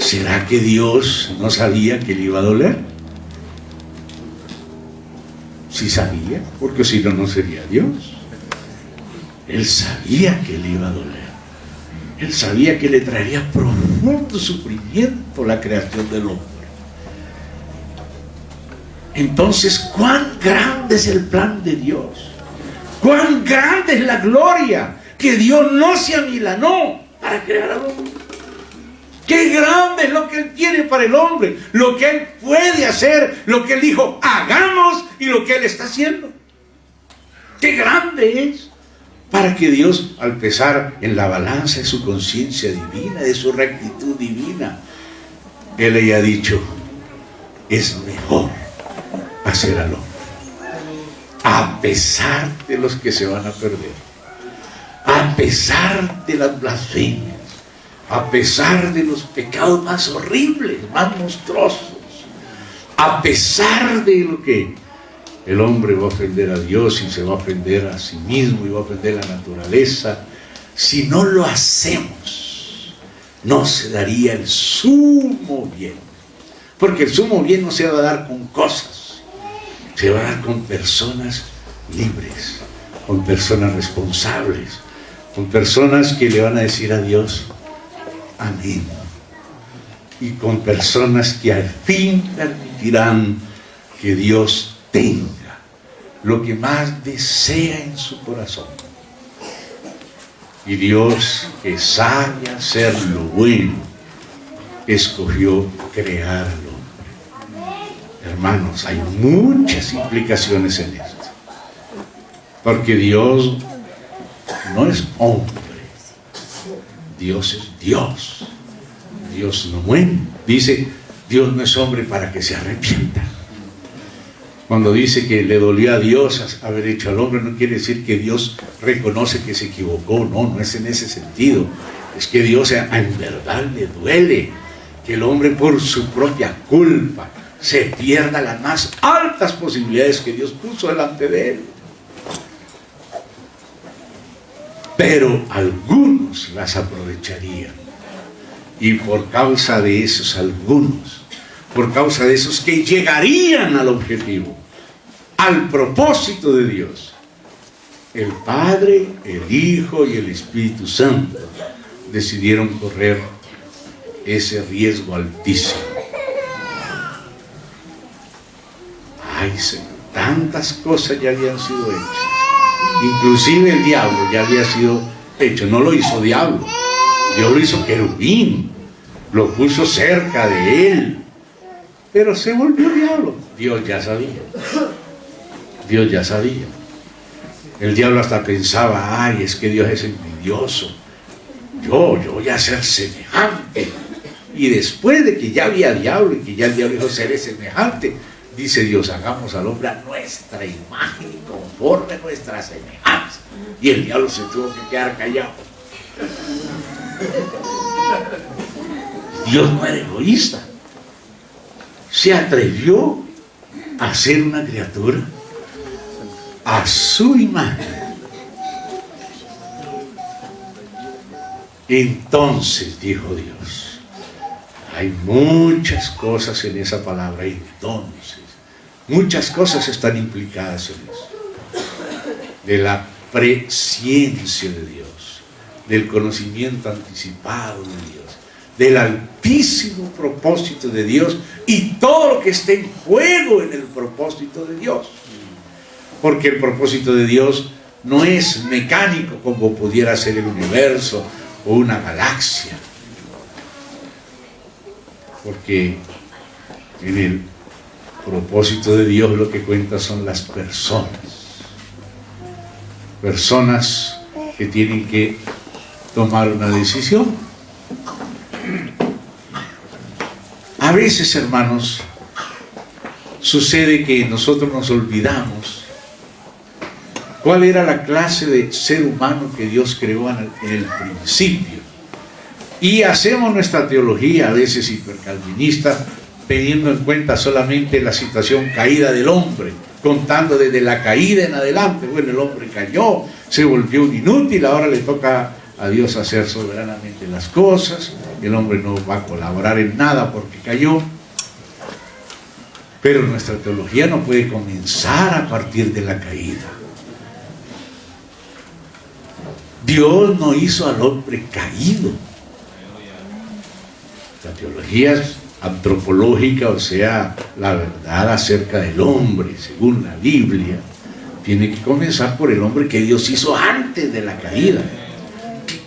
¿Será que Dios no sabía que le iba a doler? Sí sabía, porque si no, no sería Dios. Él sabía que le iba a doler. Él sabía que le traería profundo sufrimiento la creación del hombre. Entonces, ¿cuán grande es el plan de Dios? ¿Cuán grande es la gloria que Dios no se amilanó para crear al hombre? ¡Qué grande es lo que Él tiene para el hombre! Lo que Él puede hacer, lo que Él dijo, hagamos, y lo que Él está haciendo. ¡Qué grande es! Para que Dios, al pesar en la balanza de su conciencia divina, de su rectitud divina, Él haya dicho, es mejor hacer al hombre, a pesar de los que se van a perder, a pesar de las blasfemias, a pesar de los pecados más horribles, más monstruosos, a pesar de lo que el hombre va a ofender a Dios y se va a ofender a sí mismo y va a ofender a la naturaleza, si no lo hacemos, no se daría el sumo bien. Porque el sumo bien no se va a dar con cosas, se va a dar con personas libres, con personas responsables, con personas que le van a decir a Dios, amén. Y con personas que al fin permitirán que Dios tenga lo que más desea en su corazón. Y Dios, que sabe hacer lo bueno, escogió crear al hombre. Hermanos, hay muchas implicaciones en esto. Porque Dios no es hombre. Dios es Dios. Dios no muere. Dice, Dios no es hombre para que se arrepienta. Cuando dice que le dolió a Dios haber hecho al hombre, no quiere decir que Dios reconoce que se equivocó. No es en ese sentido. Es que Dios en verdad le duele que el hombre por su propia culpa se pierda las más altas posibilidades que Dios puso delante de él. Pero algunos las aprovecharían. Y por causa de esos algunos, por causa de esos que llegarían al objetivo, al propósito de Dios, el Padre, el Hijo y el Espíritu Santo decidieron correr ese riesgo altísimo. Ay, Señor, tantas cosas ya habían sido hechas. Inclusive el diablo ya había sido hecho. No lo hizo diablo, Dios lo hizo querubín, lo puso cerca de él, pero se volvió diablo. Dios ya sabía. Dios ya sabía. El diablo hasta pensaba, ay, es que Dios es envidioso. Yo voy a ser semejante. Y después de que ya había diablo y que ya el diablo dijo, seré semejante, dice Dios, hagamos al hombre a nuestra imagen y conforme a nuestra semejanza. Y el diablo se tuvo que quedar callado. Dios no era egoísta. Se atrevió a ser una criatura a su imagen. Entonces, dijo Dios, hay muchas cosas en esa palabra, entonces, muchas cosas están implicadas en eso. De la presciencia de Dios, del conocimiento anticipado de Dios, del altísimo propósito de Dios y todo lo que esté en juego en el propósito de Dios. Porque el propósito de Dios no es mecánico como pudiera ser el universo o una galaxia. Porque en el propósito de Dios lo que cuenta son las personas. Personas que tienen que tomar una decisión. A veces, hermanos, sucede que nosotros nos olvidamos cuál era la clase de ser humano que Dios creó en el principio. Y hacemos nuestra teología a veces hipercalvinista, teniendo en cuenta solamente la situación caída del hombre, contando desde la caída en adelante. Bueno, el hombre cayó, se volvió un inútil, ahora le toca a Dios hacer soberanamente las cosas. el hombre no va a colaborar en nada porque cayó. Pero nuestra teología no puede comenzar a partir de la caída. Dios no hizo al hombre caído. La teología es antropológica, o sea, la verdad acerca del hombre, según la Biblia, tiene que comenzar por el hombre que Dios hizo antes de la caída.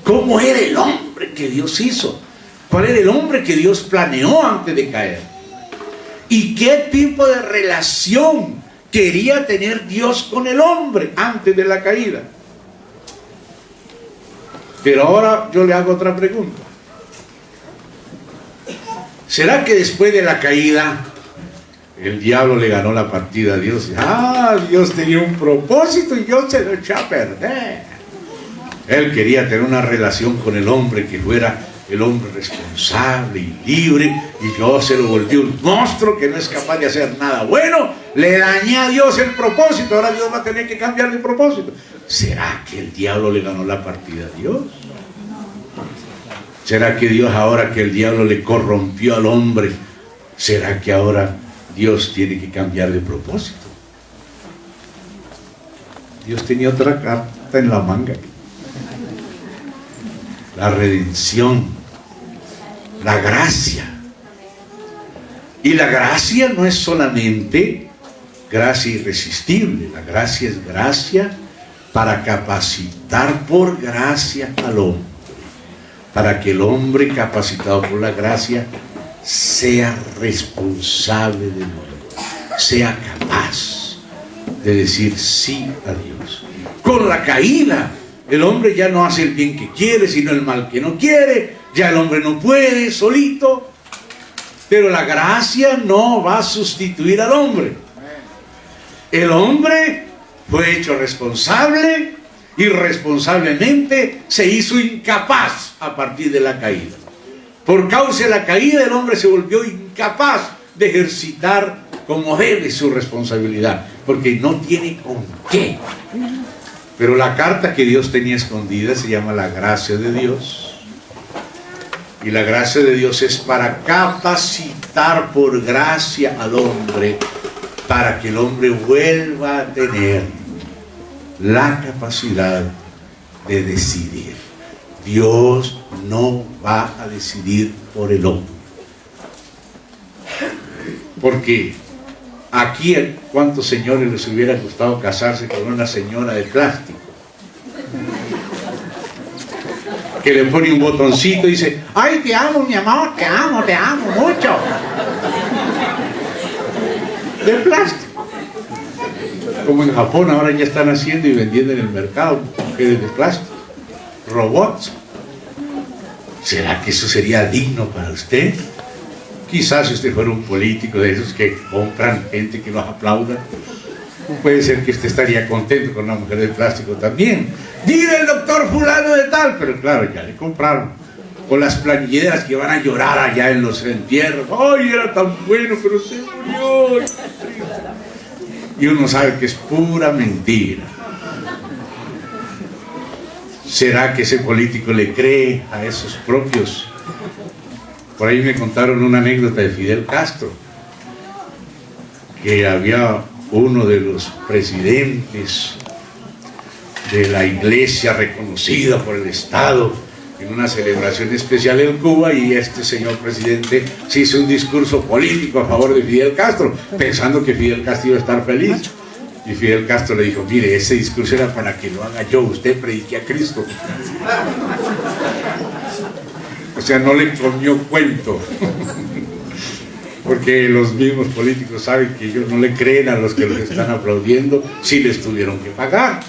¿Cómo era el hombre que Dios hizo? ¿Cuál era el hombre que Dios planeó antes de caer? ¿Y qué tipo de relación quería tener Dios con el hombre antes de la caída? Pero ahora yo le hago otra pregunta. ¿Será que después de la caída el diablo le ganó la partida a Dios? Dios tenía un propósito y Dios se lo echó a perder. Él quería tener una relación con el hombre que fuera el hombre responsable y libre, y Dios se lo volvió un monstruo que no es capaz de hacer nada bueno. Le dañé a Dios el propósito, ahora Dios va a tener que cambiar el propósito. ¿Será que el diablo le ganó la partida a Dios? ¿Será que Dios, ahora que el diablo le corrompió al hombre, será que ahora Dios tiene que cambiar de propósito? Dios tenía otra carta en la manga: la redención, la gracia. Y la gracia no es solamente gracia irresistible. La gracia es gracia para capacitar por gracia al hombre, para que el hombre capacitado por la gracia sea responsable de nuevo, sea capaz de decir sí a Dios. Con la caída, el hombre ya no hace el bien que quiere, sino el mal que no quiere. Ya el hombre no puede solito. Pero la gracia no va a sustituir al hombre. El hombre fue hecho responsable y responsablemente se hizo incapaz a partir de la caída. Por causa de la caída, el hombre se volvió incapaz de ejercitar como debe su responsabilidad, porque no tiene con qué. Pero la carta que Dios tenía escondida se llama la gracia de Dios. Y la gracia de Dios es para capacitar por gracia al hombre, para que el hombre vuelva a tener la capacidad de decidir. Dios no va a decidir por el hombre. Porque aquí, ¿cuántos señores les hubiera gustado casarse con una señora de plástico? Que le pone un botoncito y dice: ¡ay, te amo, mi amor! ¡Te amo mucho! De plástico. Como en Japón ahora ya están haciendo y vendiendo en el mercado mujeres de plástico, robots. ¿Será que eso sería digno para usted? Quizás si usted fuera un político de esos que compran gente que los aplauda, puede ser que usted estaría contento con una mujer de plástico también. Diga el doctor fulano de tal, pero claro, ya le compraron. O las planilleras que van a llorar allá en los entierros: ¡ay, era tan bueno, pero se murió! Y uno sabe que es pura mentira. ¿Será que ese político le cree a esos propios? Por ahí me contaron una anécdota de Fidel Castro, que había uno de los presidentes de la iglesia reconocida por el Estado en una celebración especial en Cuba, y este señor presidente se hizo un discurso político a favor de Fidel Castro, pensando que Fidel Castro iba a estar feliz. Y Fidel Castro le dijo: mire, ese discurso era para que lo haga yo, usted predique a Cristo. O sea, no le comió cuento. Porque los mismos políticos saben que ellos no le creen a los que los están aplaudiendo si les tuvieron que pagar.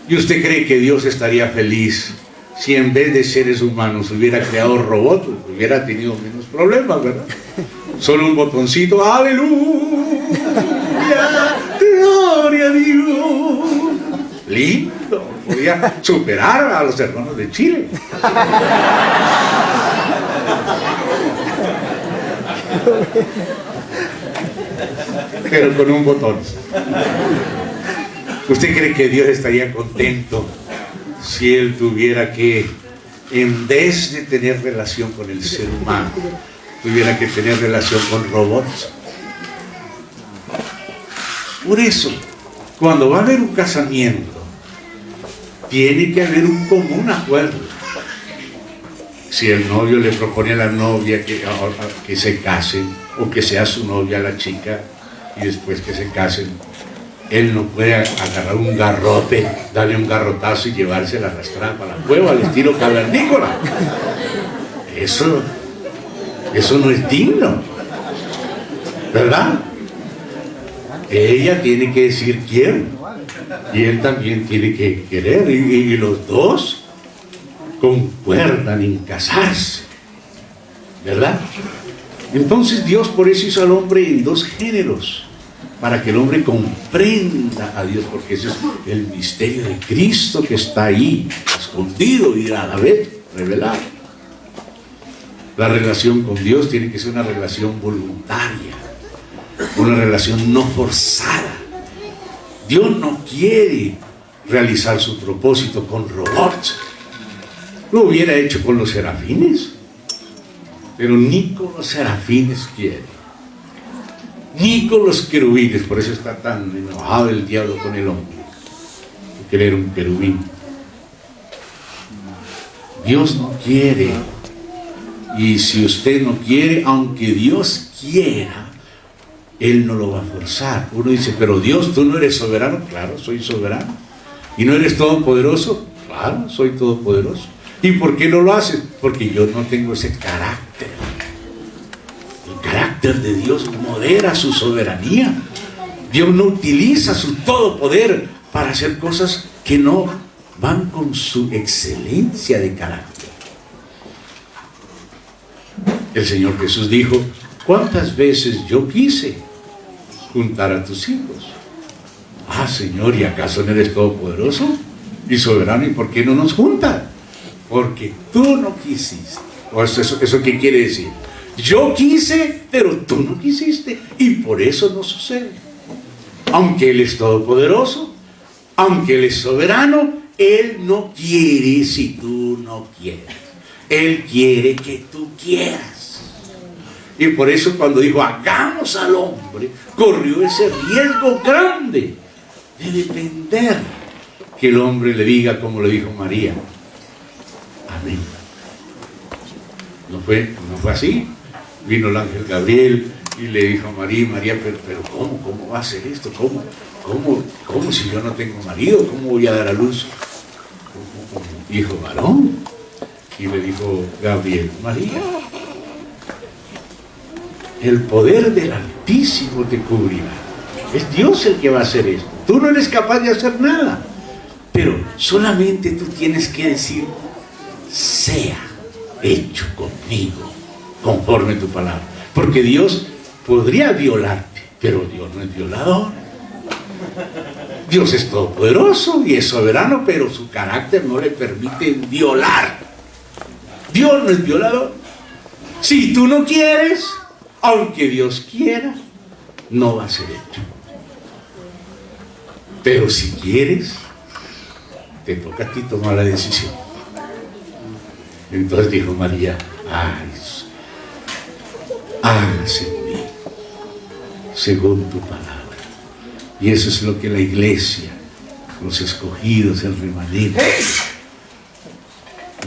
¿Y usted cree que Dios estaría feliz si en vez de seres humanos hubiera creado robots? Hubiera tenido menos problemas, ¿verdad? Solo un botoncito: ¡aleluya! ¡Gloria a Dios! Lindo. Podía superar a los hermanos de Chile. Pero con un botón. ¿Usted cree que Dios estaría contento si Él tuviera que en vez de tener relación con el ser humano, tuviera que tener relación con robots. Por eso, cuando va a haber un casamiento, tiene que haber un común acuerdo. Si el novio le propone a la novia que se casen, o que sea su novia la chica, y después que se casen, él no puede agarrar un garrote, darle un garrotazo y llevarse la arrastrada para la cueva al estilo cavernícola. Eso no es digno, ¿verdad? Ella tiene que decir quiero, y él también tiene que querer, y los dos concuerdan en casarse, ¿verdad? Entonces Dios por eso hizo al hombre en dos géneros, para que el hombre comprenda a Dios, porque ese es el misterio de Cristo que está ahí, escondido y a la vez revelado. La relación con Dios tiene que ser una relación voluntaria, una relación no forzada. Dios no quiere realizar su propósito con robots. Lo hubiera hecho con los serafines, pero ni con los serafines quiere, ni con los querubines. Por eso está tan enojado el diablo con el hombre, porque él era un querubín. Dios no quiere, y si usted no quiere, aunque Dios quiera, Él no lo va a forzar. Uno dice, pero Dios, ¿tú no eres soberano? Claro, soy soberano. ¿Y no eres todopoderoso? Claro, soy todopoderoso. ¿Y por qué no lo haces? Porque yo no tengo ese carácter. El carácter de Dios modera su soberanía. Dios no utiliza su todopoder para hacer cosas que no van con su excelencia de carácter. El Señor Jesús dijo, ¿cuántas veces yo quise juntar a tus hijos? Ah, Señor, ¿y acaso no eres todopoderoso y soberano? ¿Y por qué no nos juntas? Porque tú no quisiste. ¿O eso qué quiere decir? Yo quise, pero tú no quisiste, y por eso no sucede. Aunque Él es todopoderoso, aunque Él es soberano, Él no quiere si tú no quieres. Él quiere que tú quieras. Y por eso cuando dijo, hagamos al hombre, corrió ese riesgo grande de depender que el hombre le diga como le dijo María. Amén. No fue así. Vino el ángel Gabriel y le dijo a María, pero ¿cómo va a ser esto? ¿Cómo si yo no tengo marido? ¿Cómo voy a dar a luz un hijo varón? Y le dijo Gabriel, María, el poder del Altísimo te cubrirá. Es Dios el que va a hacer esto. Tú no eres capaz de hacer nada. Pero solamente tú tienes que decir, sea hecho conmigo, conforme tu palabra. Porque Dios podría violarte, pero Dios no es violador. Dios es todopoderoso y es soberano, pero su carácter no le permite violar. Dios no es violador. Si tú no quieres, aunque Dios quiera, no va a ser hecho. Pero si quieres, te toca a ti tomar la decisión. Entonces dijo María, hágase en mí según tu palabra. Y eso es lo que la iglesia, los escogidos, el remanente,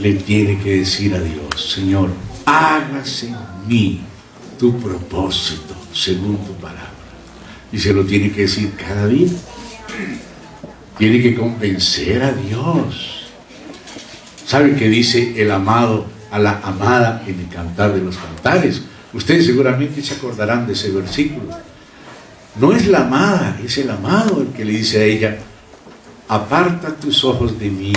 le tiene que decir a Dios, Señor, hágase en mí tu propósito según tu palabra. Y se lo tiene que decir cada día. Tiene que convencer a Dios. ¿Saben qué dice el amado a la amada en el Cantar de los Cantares? Ustedes seguramente se acordarán de ese versículo. No es la amada, es el amado el que le dice a ella, aparta tus ojos de mí,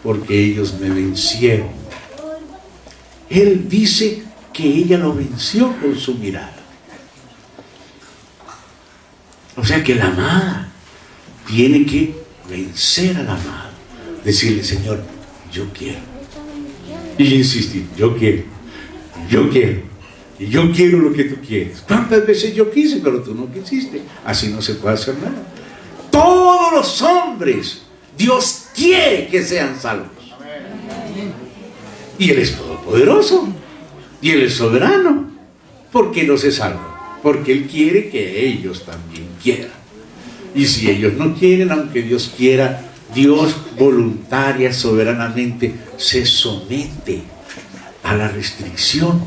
porque ellos me vencieron. Él dice que ella lo venció con su mirada. O sea que la amada tiene que vencer al amado. Decirle, Señor, yo quiero. Y insistir, yo quiero. Y yo quiero lo que tú quieres. ¿Cuántas veces yo quise, pero tú no quisiste? Así no se puede hacer nada. Todos los hombres, Dios quiere que sean salvos. Y Él es todopoderoso. Y Él es soberano. ¿Por qué no se salva? Porque Él quiere que ellos también quieran. Y si ellos no quieren, aunque Dios quiera, Dios voluntaria, soberanamente, se somete a la restricción.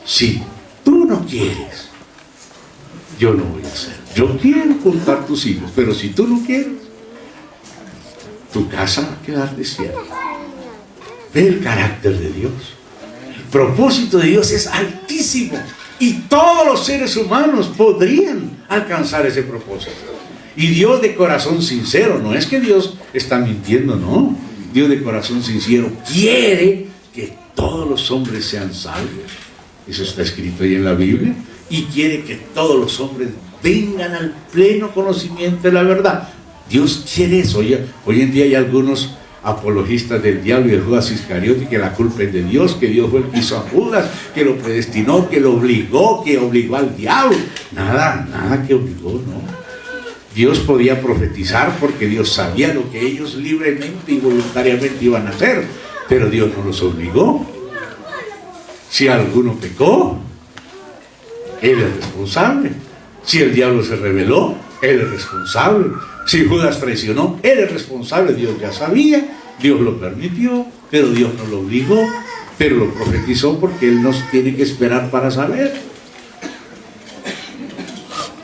Si tú no quieres, yo no voy a hacer. Yo quiero juntar tus hijos, pero si tú no quieres, tu casa va a quedar desierta. Ve el carácter de Dios. El propósito de Dios es altísimo y todos los seres humanos podrían alcanzar ese propósito. Y Dios de corazón sincero, no es que Dios está mintiendo, no. Dios de corazón sincero quiere que todos los hombres sean salvos. Eso está escrito ahí en la Biblia. Y quiere que todos los hombres vengan al pleno conocimiento de la verdad. Dios quiere eso. Hoy en día hay algunos apologistas del diablo y de Judas Iscariote que la culpa es de Dios, que Dios fue el que hizo a Judas, que lo predestinó, que lo obligó, que obligó al diablo. Nada que obligó, no. Dios podía profetizar porque Dios sabía lo que ellos libremente y voluntariamente iban a hacer, pero Dios no los obligó. Si alguno pecó, Él es responsable. Si el diablo se rebeló, Él es responsable. Si Judas traicionó, Él es responsable. Dios ya sabía, Dios lo permitió, pero Dios no lo obligó, pero lo profetizó porque Él nos tiene que esperar para saber.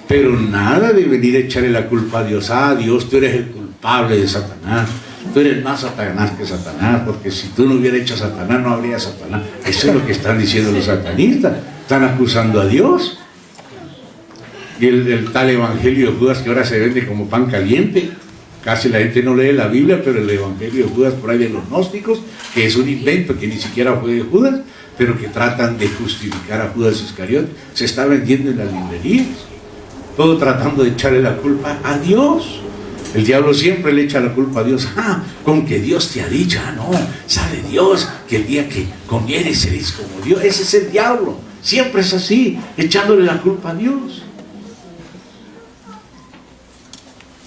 Pero nada de venir a echarle la culpa a Dios. Dios, tú eres el culpable de Satanás. Tú eres más Satanás que Satanás, porque si tú no hubieras hecho a Satanás, no habría Satanás. Eso es lo que están diciendo los satanistas. Están acusando a Dios. Y el tal evangelio de Judas que ahora se vende como pan caliente. Casi la gente no lee la Biblia, pero el evangelio de Judas por ahí de los gnósticos, que es un invento que ni siquiera fue de Judas, pero que tratan de justificar a Judas Iscariote, se está vendiendo en las librerías. Todo tratando de echarle la culpa a Dios. El diablo siempre le echa la culpa a Dios. Con que Dios te ha dicho, no, sabe Dios que el día que comieres seréis como Dios. Ese es el diablo. Siempre es así, echándole la culpa a Dios.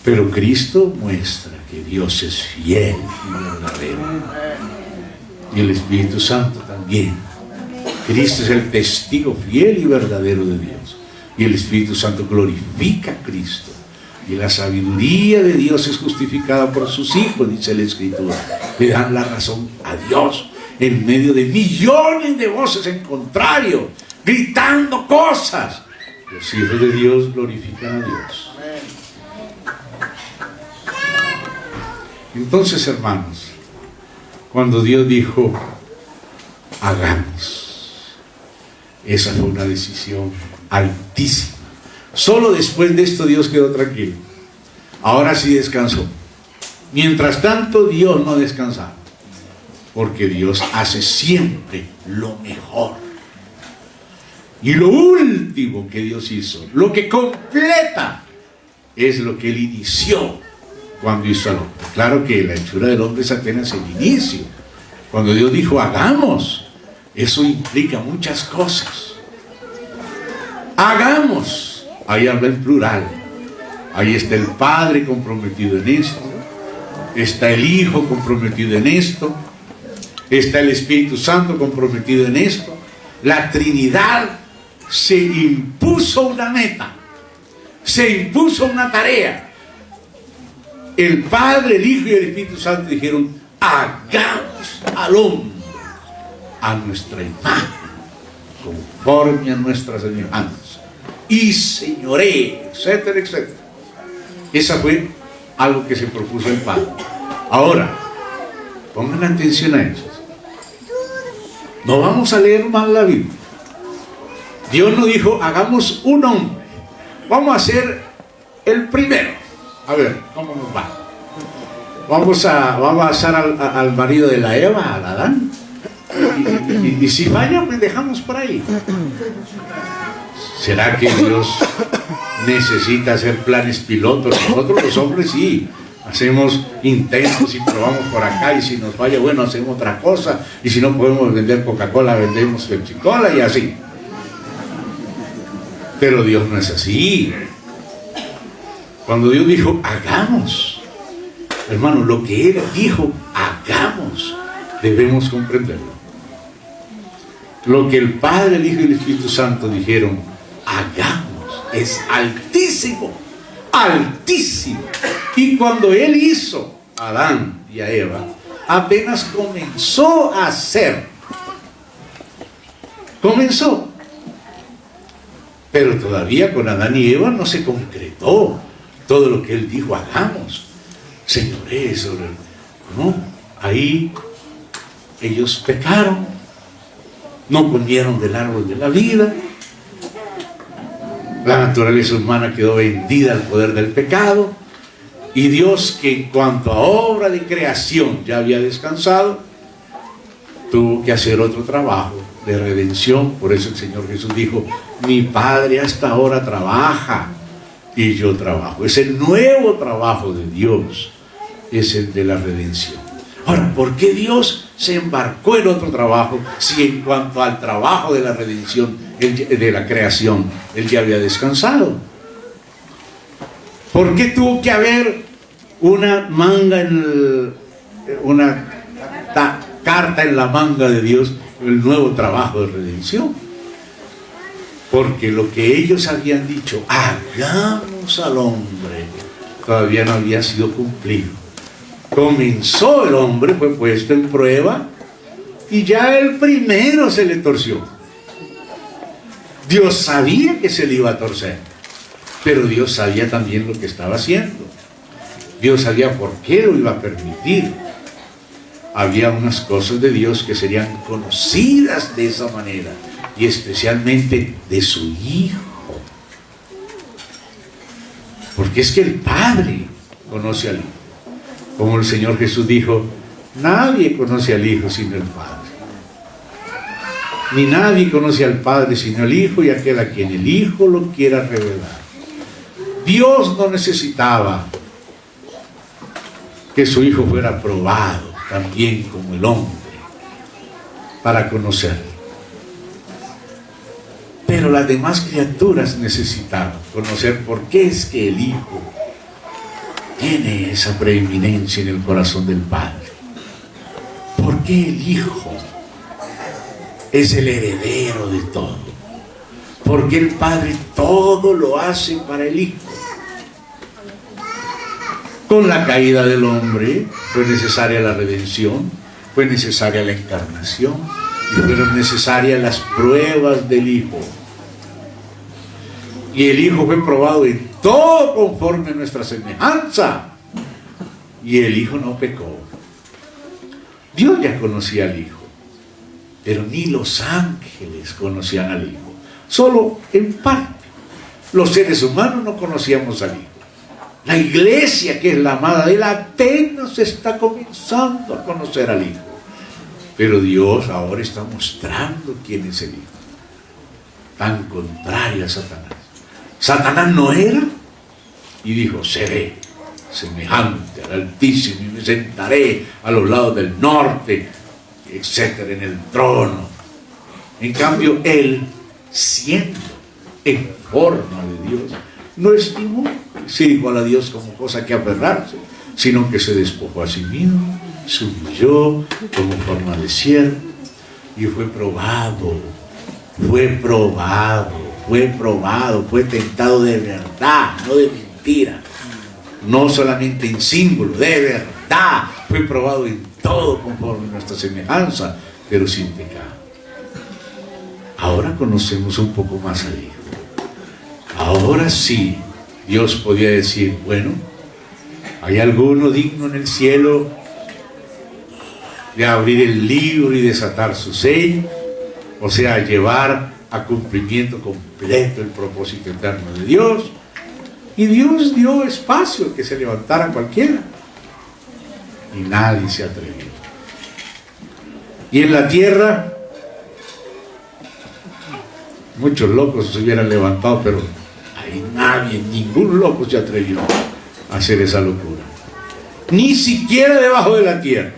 Pero Cristo muestra que Dios es fiel y verdadero. Y el Espíritu Santo también. Cristo es el testigo fiel y verdadero de Dios. Y el Espíritu Santo glorifica a Cristo. Y la sabiduría de Dios es justificada por sus hijos, dice la Escritura. Le dan la razón a Dios en medio de millones de voces en contrario, gritando cosas. Los hijos de Dios glorifican a Dios. Entonces, hermanos, cuando Dios dijo, hagamos, esa fue una decisión altísima. Solo después de esto Dios quedó tranquilo. Ahora sí descansó. Mientras tanto, Dios no descansaba, porque Dios hace siempre lo mejor. Y lo último que Dios hizo, lo que completa, es lo que Él inició cuando hizo al hombre. Claro que la hechura del hombre es apenas el inicio. Cuando Dios dijo hagamos, eso implica muchas cosas. Hagamos, ahí habla en plural. Ahí está el Padre comprometido en esto, está el Hijo comprometido en esto, está el Espíritu Santo comprometido en esto. La Trinidad se impuso una meta, se impuso una tarea. El Padre, el Hijo y el Espíritu Santo dijeron, hagamos al hombre a nuestra imagen, conforme a nuestras semejanzas, y señoree, etcétera, etcétera. Esa fue algo que se propuso el Padre. Ahora, pongan atención a eso. No vamos a leer mal la Biblia. Dios no dijo, hagamos un hombre, vamos a hacer el primero. A ver, ¿cómo nos va? Vamos a hacer al marido de la Eva, al Adán. Y si falla, pues dejamos por ahí. ¿Será que Dios necesita hacer planes pilotos? Nosotros los hombres sí, hacemos intentos y probamos por acá, y si nos falla, bueno, hacemos otra cosa, y si no podemos vender Coca-Cola, vendemos Pepsi-Cola y así. Pero Dios no es así. Cuando Dios dijo, hagamos, hermano, lo que Él dijo, hagamos, Debemos comprenderlo. Lo que el Padre, el Hijo y el Espíritu Santo dijeron, hagamos, es altísimo, altísimo. Y cuando Él hizo a Adán y a Eva, apenas comenzó a hacer. Comenzó. Pero todavía con Adán y Eva no se concretó todo lo que Él dijo, hagamos. Señoré sobre el... No, ahí ellos pecaron, no comieron del árbol de la vida, la naturaleza humana quedó vendida al poder del pecado, y Dios, que en cuanto a obra de creación ya había descansado, tuvo que hacer otro trabajo de redención. Por eso el Señor Jesús dijo, mi Padre hasta ahora trabaja y yo trabajo. Es el nuevo trabajo de Dios, es el de la redención. Ahora, ¿por qué Dios se embarcó en otro trabajo si en cuanto al trabajo de la redención, de la creación, Él ya había descansado? ¿Por qué tuvo que haber una manga carta en la manga de Dios, el nuevo trabajo de redención? Porque lo que ellos habían dicho, hagamos al hombre, todavía no había sido cumplido. Comenzó el hombre, fue puesto en prueba, y ya el primero se le torció. Dios sabía que se le iba a torcer, pero Dios sabía también lo que estaba haciendo. Dios sabía por qué lo iba a permitir. Había unas cosas de Dios que serían conocidas de esa manera, y especialmente de su Hijo. Porque es que el Padre conoce al Hijo. Como el Señor Jesús dijo, nadie conoce al Hijo sino el Padre. Ni nadie conoce al Padre sino el Hijo y aquel a quien el Hijo lo quiera revelar. Dios no necesitaba que su Hijo fuera probado también como el hombre para conocerlo. Pero las demás criaturas necesitaban conocer por qué es que el Hijo tiene esa preeminencia en el corazón del Padre. ¿Por qué el Hijo es el heredero de todo? ¿Por qué el Padre todo lo hace para el Hijo? Con la caída del hombre fue necesaria la redención, fue necesaria la encarnación y fueron necesarias las pruebas del Hijo. Y el Hijo fue probado en todo conforme a nuestra semejanza. Y el Hijo no pecó. Dios ya conocía al Hijo, pero ni los ángeles conocían al Hijo. Solo en parte. Los seres humanos no conocíamos al Hijo. La iglesia, que es la amada de Él, apenas está comenzando a conocer al Hijo. Pero Dios ahora está mostrando quién es el Hijo. Tan contrario a Satanás. Satanás no era, y dijo, seré semejante al Altísimo y me sentaré a los lados del norte, etcétera, en el trono. En cambio, él, siendo en forma de Dios, no estimó ser igual a Dios como cosa que aferrarse, sino que se despojó a sí mismo, se humilló como forma de siervo y fue probado, fue tentado de verdad, no de mentira, no solamente en símbolo, de verdad, fue probado en todo conforme a nuestra semejanza, pero sin pecado. Ahora conocemos un poco más a Dios. Ahora sí, Dios podía decir, bueno, ¿hay alguno digno en el cielo de abrir el libro y desatar su sello? O sea, llevar a cumplimiento completo el propósito eterno de Dios. Y Dios dio espacio que se levantara cualquiera. Y nadie se atrevió. Y en la tierra, muchos locos se hubieran levantado, pero ahí nadie, ningún loco se atrevió a hacer esa locura. Ni siquiera debajo de la tierra.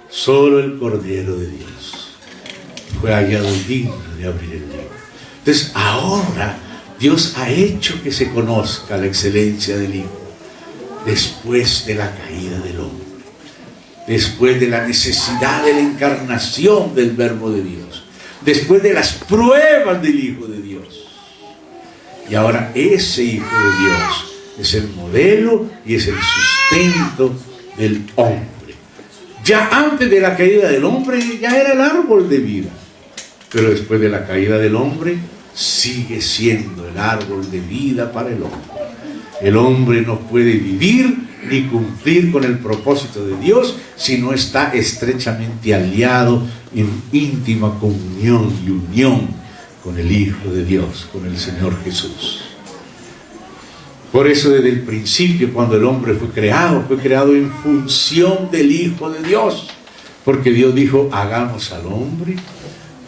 Solo el Cordero de Dios fue hallado digno de abrir el libro. Entonces ahora Dios ha hecho que se conozca la excelencia del Hijo después de la caída del hombre. después de la necesidad de la encarnación del Verbo de Dios, después de las pruebas del Hijo de Dios. Y ahora ese Hijo de Dios es el modelo y es el sustento del hombre. Ya antes de la caída del hombre ya era el árbol de vida, pero después de la caída del hombre sigue siendo el árbol de vida para el hombre. El hombre no puede vivir ni cumplir con el propósito de Dios si no está estrechamente aliado en íntima comunión y unión con el Hijo de Dios, con el Señor Jesús. Por eso desde el principio, cuando el hombre fue creado en función del Hijo de Dios, porque Dios dijo: hagamos al hombre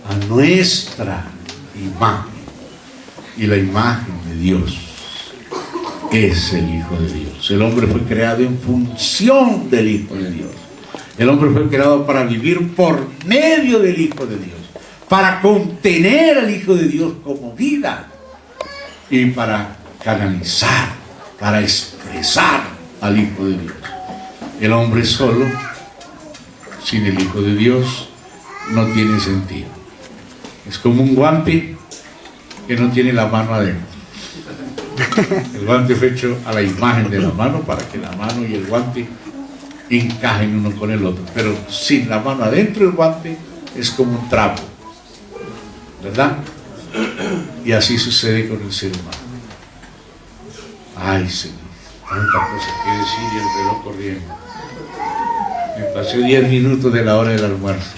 a nuestra imagen, y la imagen de Dios es el Hijo de Dios. El hombre fue creado en función del Hijo de Dios. El hombre fue creado para vivir por medio del Hijo de Dios, para contener al Hijo de Dios como vida y para canalizar, para expresar al Hijo de Dios. El hombre solo, sin el Hijo de Dios, no tiene sentido. Es como un guante que no tiene la mano adentro. El guante fue hecho a la imagen de la mano para que la mano y el guante encajen uno con el otro, pero sin la mano adentro el guante es como un trapo, ¿verdad? Y así sucede con el ser humano. Ay, Señor, tanta cosa que decir y el reloj corriendo. Me pasé 10 minutos de la hora del almuerzo.